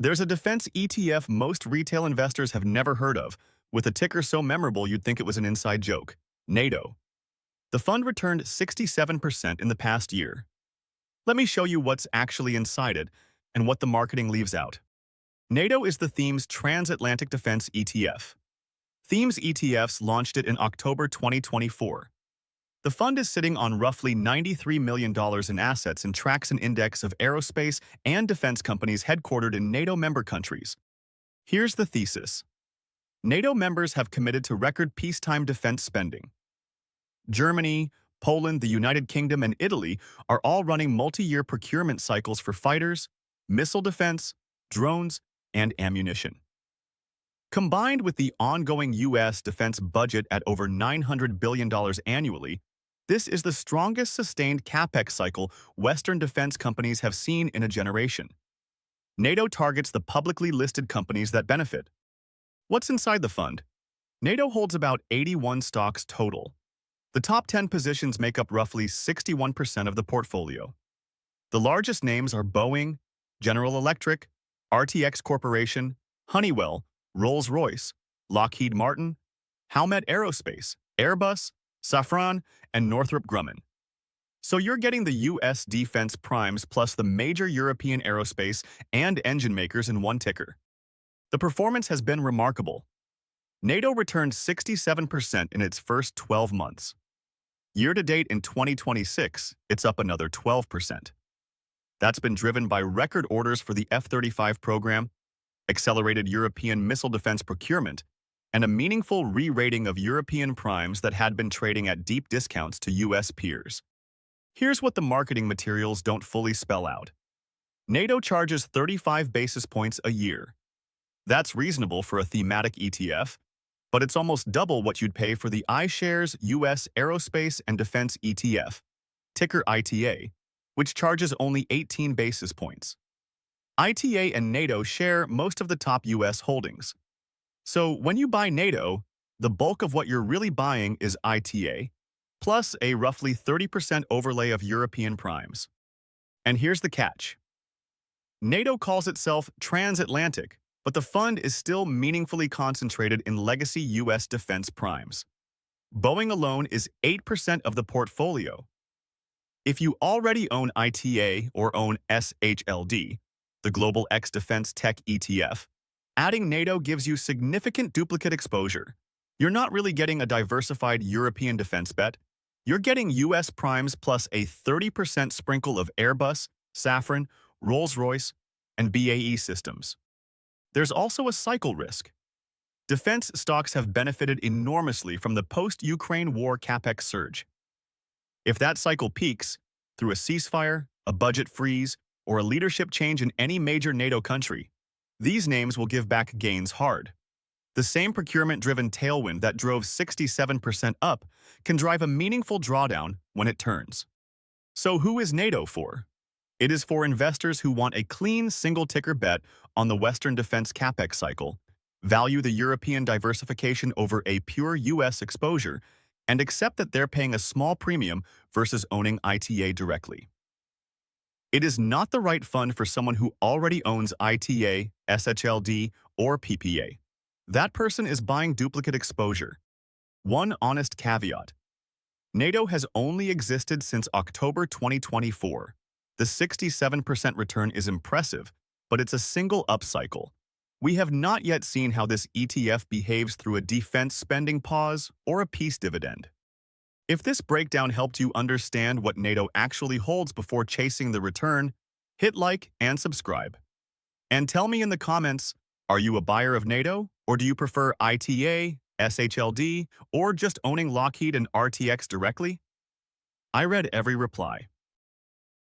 There's a defense ETF most retail investors have never heard of, with a ticker so memorable you'd think it was an inside joke: NATO. The fund returned 67% in the past year. Let me show you what's actually inside it and what the marketing leaves out. NATO is the Themes Transatlantic Defense ETF. Themes ETFs launched it in October 2024. The fund is sitting on roughly $93 million in assets and tracks an index of aerospace and defense companies headquartered in NATO member countries. Here's the thesis. NATO members have committed to record peacetime defense spending. Germany, Poland, the United Kingdom, and Italy are all running multi-year procurement cycles for fighters, missile defense, drones, and ammunition. Combined with the ongoing U.S. defense budget at over $900 billion annually, this is the strongest sustained capex cycle Western defense companies have seen in a generation. NATO targets the publicly listed companies that benefit. What's inside the fund? NATO holds about 81 stocks total. The top 10 positions make up roughly 61% of the portfolio. The largest names are Boeing, General Electric, RTX Corporation, Honeywell, Rolls-Royce, Lockheed Martin, Howmet Aerospace, Airbus, Safran, and Northrop Grumman. So you're getting the U.S. defense primes plus the major European aerospace and engine makers in one ticker. The performance has been remarkable. NATO returned 67% in its first 12 months. Year-to-date in 2026, it's up another 12%. That's been driven by record orders for the F-35 program, accelerated European missile defense procurement, and a meaningful re-rating of European primes that had been trading at deep discounts to U.S. peers. Here's what the marketing materials don't fully spell out. NATO charges 35 basis points a year. That's reasonable for a thematic ETF, but it's almost double what you'd pay for the iShares U.S. Aerospace and Defense ETF, ticker ITA, which charges only 18 basis points. ITA and NATO share most of the top U.S. holdings. So when you buy NATO, the bulk of what you're really buying is ITA, plus a roughly 30% overlay of European primes. And here's the catch. NATO calls itself transatlantic, but the fund is still meaningfully concentrated in legacy U.S. defense primes. Boeing alone is 8% of the portfolio. If you already own ITA or own SHLD, the Global X Defense Tech ETF, adding NATO gives you significant duplicate exposure. You're not really getting a diversified European defense bet. You're getting U.S. primes plus a 30% sprinkle of Airbus, Safran, Rolls-Royce, and BAE systems. There's also a cycle risk. Defense stocks have benefited enormously from the post-Ukraine war capex surge. If that cycle peaks, through a ceasefire, a budget freeze, or a leadership change in any major NATO country, these names will give back gains hard. The same procurement-driven tailwind that drove 67% up can drive a meaningful drawdown when it turns. So who is NATO for? It is for investors who want a clean single-ticker bet on the Western defense capex cycle, value the European diversification over a pure U.S. exposure, and accept that they're paying a small premium versus owning ITA directly. It is not the right fund for someone who already owns ITA, SHLD, or PPA. That person is buying duplicate exposure. One honest caveat. NATO has only existed since October 2024. The 67% return is impressive, but it's a single upcycle. We have not yet seen how this ETF behaves through a defense spending pause or a peace dividend. If this breakdown helped you understand what NATO actually holds before chasing the return, hit like and subscribe. And tell me in the comments, are you a buyer of NATO, or do you prefer ITA, SHLD, or just owning Lockheed and RTX directly? I read every reply.